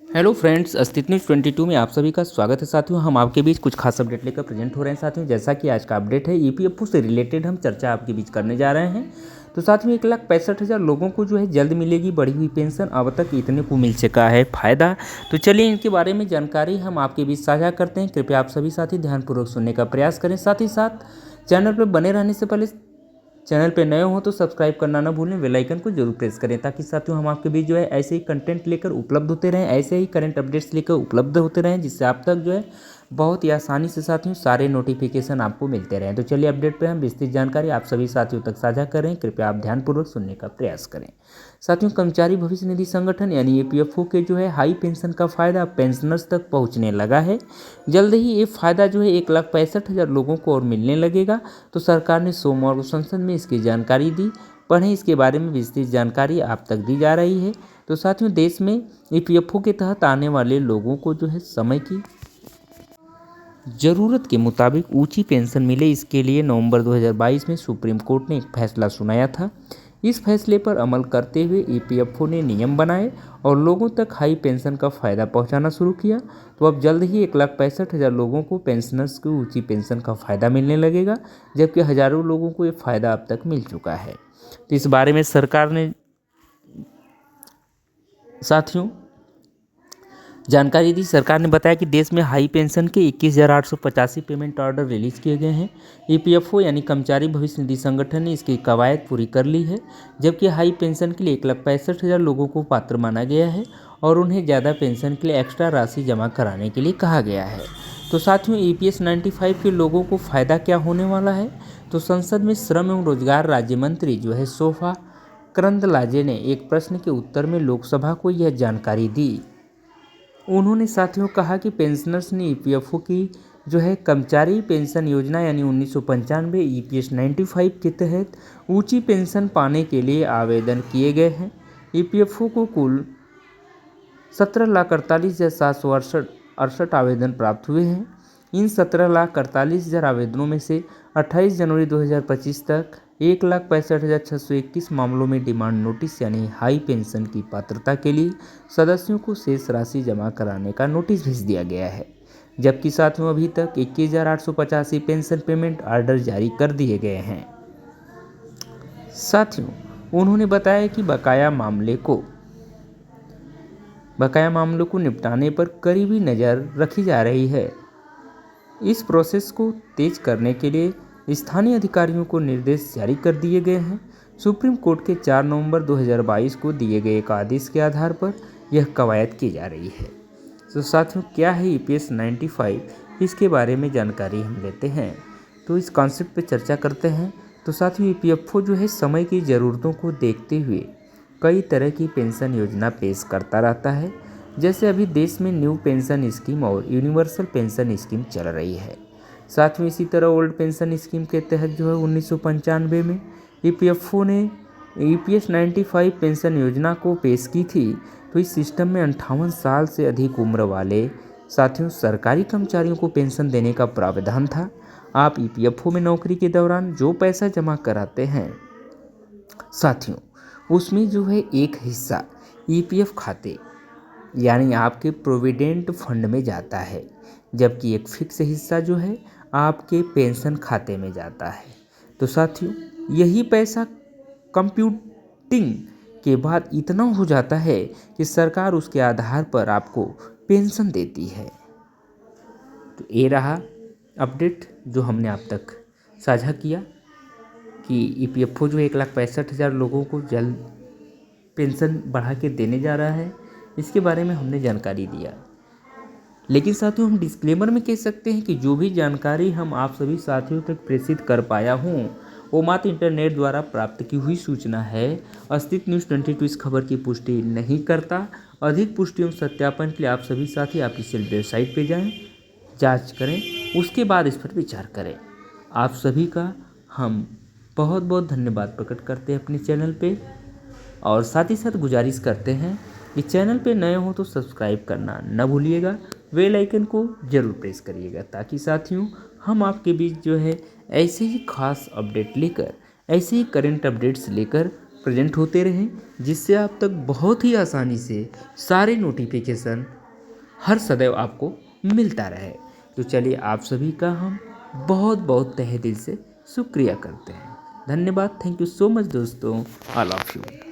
Hello friends, अस्तित्व news 22 में आप सभी का स्वागत है। साथियों, हम आपके बीच कुछ खास अपडेट लेकर प्रेजेंट हो रहे हैं। साथियों, जैसा कि आज का अपडेट है, ईपीएफओ से रिलेटेड हम चर्चा आपके बीच करने जा रहे हैं। तो साथियों, 1,65,000 लोगों को जो है जल्द मिलेगी बढ़ी हुई पेंशन। अब तक इतने को मिल चुका है फ़ायदा। तो चलिए इनके बारे में जानकारी हम आपके बीच साझा करते हैं। कृपया आप सभी साथी ध्यानपूर्वक सुनने का प्रयास करें। साथ ही साथ चैनल पर बने रहने से पहले चैनल पे नए हो तो सब्सक्राइब करना ना भूलें, बेल आइकन को जरूर प्रेस करें ताकि साथियों हम आपके बीच जो है ऐसे ही कंटेंट लेकर उपलब्ध होते रहें, ऐसे ही करंट अपडेट्स लेकर उपलब्ध होते रहें, जिससे आप तक जो है बहुत ही आसानी से साथियों सारे नोटिफिकेशन आपको मिलते रहें। तो चलिए अपडेट पे हम विस्तृत जानकारी आप सभी साथियों तक साझा करें। कृपया आप ध्यानपूर्वक सुनने का प्रयास करें। साथियों, कर्मचारी भविष्य निधि संगठन यानी ईपीएफओ के जो है हाई पेंशन का फायदा पेंशनर्स तक पहुंचने लगा है। जल्द ही ये फायदा जो है 1,65,000 लोगों को और मिलने लगेगा। तो सरकार ने सोमवार को संसद में इसकी जानकारी दी। पढ़ें, इसके बारे में विस्तृत जानकारी आप तक दी जा रही है। तो साथियों, देश में ईपीएफओ के तहत आने वाले लोगों को जो है समय की ज़रूरत के मुताबिक ऊंची पेंशन मिले, इसके लिए नवंबर 2022 में सुप्रीम कोर्ट ने एक फैसला सुनाया था। इस फैसले पर अमल करते हुए ईपीएफओ ने नियम बनाए और लोगों तक हाई पेंशन का फ़ायदा पहुंचाना शुरू किया। तो अब जल्द ही 1,65,000 लोगों को पेंशनर्स को ऊंची पेंशन का फ़ायदा मिलने लगेगा, जबकि हज़ारों लोगों को ये फ़ायदा अब तक मिल चुका है। तो इस बारे में सरकार ने साथियों जानकारी दी। सरकार ने बताया कि देश में हाई पेंशन के 21,885 पेमेंट ऑर्डर रिलीज किए गए हैं। ईपीएफओ यानी कर्मचारी भविष्य निधि संगठन ने इसकी कवायद पूरी कर ली है, जबकि हाई पेंशन के लिए 1,65,000 लोगों को पात्र माना गया है और उन्हें ज़्यादा पेंशन के लिए एक्स्ट्रा राशि जमा कराने के लिए कहा गया है। तो साथियों, ईपीएस 95 के लोगों को फ़ायदा क्या होने वाला है? तो संसद में श्रम एवं रोजगार राज्य मंत्री जो है शोभा करंदलाजे ने एक प्रश्न के उत्तर में लोकसभा को यह जानकारी दी। उन्होंने साथियों कहा कि पेंशनर्स ने ईपीएफओ की जो है कर्मचारी पेंशन योजना यानी 1995 ईपीएस 95 के तहत ऊंची पेंशन पाने के लिए आवेदन किए गए हैं। ईपीएफओ को कुल 17,48,768 आवेदन प्राप्त हुए हैं। इन 17,48,000 आवेदनों में से 28 जनवरी 2025 तक 1,65,621 मामलों में डिमांड नोटिस यानी हाई पेंशन की पात्रता के लिए सदस्यों को शेष राशि जमा कराने का नोटिस भेज दिया गया है, जबकि साथियों अभी तक 21,885 पेंशन पेमेंट ऑर्डर जारी कर दिए गए हैं। साथियों, उन्होंने बताया कि बकाया मामलों को निपटाने पर करीबी नज़र रखी जा रही है। इस प्रोसेस को तेज करने के लिए स्थानीय अधिकारियों को निर्देश जारी कर दिए गए हैं। सुप्रीम कोर्ट के 4 नवंबर 2022 को दिए गए एक आदेश के आधार पर यह कवायद की जा रही है। तो साथियों, क्या है ईपीएस 95? इसके बारे में जानकारी हम लेते हैं। तो इस कॉन्सेप्ट पे चर्चा करते हैं। तो साथियों, ईपीएफओ जो है समय की ज़रूरतों को देखते हुए कई तरह की पेंशन योजना पेश करता रहता है। जैसे अभी देश में न्यू पेंशन स्कीम और यूनिवर्सल पेंशन स्कीम चल रही है। साथ में इसी तरह ओल्ड पेंशन स्कीम के तहत जो है 1995 में ईपीएफओ ने ईपीएस 95 पेंशन योजना को पेश की थी। तो इस सिस्टम में 58 साल से अधिक उम्र वाले साथियों सरकारी कर्मचारियों को पेंशन देने का प्रावधान था। आप ईपीएफओ में नौकरी के दौरान जो पैसा जमा कराते हैं साथियों, उसमें जो है एक हिस्सा ईपीएफ खाते यानी आपके प्रोविडेंट फंड में जाता है, जबकि एक फिक्स हिस्सा जो है आपके पेंशन खाते में जाता है। तो साथियों, यही पैसा कंप्यूटिंग के बाद इतना हो जाता है कि सरकार उसके आधार पर आपको पेंशन देती है। तो ये रहा अपडेट जो हमने आप तक साझा किया कि ईपीएफओ जो 1,65,000 लोगों को जल्द पेंशन बढ़ा के देने जा रहा है। इसके बारे में हमने जानकारी दिया। लेकिन साथियों, हम डिस्क्लेमर में कह सकते हैं कि जो भी जानकारी हम आप सभी साथियों तक प्रेषित कर पाया हूँ वो मात्र इंटरनेट द्वारा प्राप्त की हुई सूचना है। अस्तित्व न्यूज़ 22 इस खबर की पुष्टि नहीं करता। अधिक पुष्टि एवं सत्यापन के लिए आप सभी साथी ऑफिशियल वेबसाइट पर जाएं, जांच करें, उसके बाद इस पर विचार करें। आप सभी का हम बहुत बहुत धन्यवाद प्रकट करते हैं अपने चैनल पे, और साथ ही साथ गुजारिश करते हैं कि चैनल पे नए हो तो सब्सक्राइब करना न भूलिएगा, बेल आइकन को जरूर प्रेस करिएगा ताकि साथियों हम आपके बीच जो है ऐसे ही खास अपडेट लेकर, ऐसे ही करंट अपडेट्स लेकर प्रेजेंट होते रहें, जिससे आप तक बहुत ही आसानी से सारे नोटिफिकेशन हर सदैव आपको मिलता रहे। तो चलिए आप सभी का हम बहुत बहुत तहे दिल से शुक्रिया करते हैं। धन्यवाद। थैंक यू सो मच दोस्तों। I love you.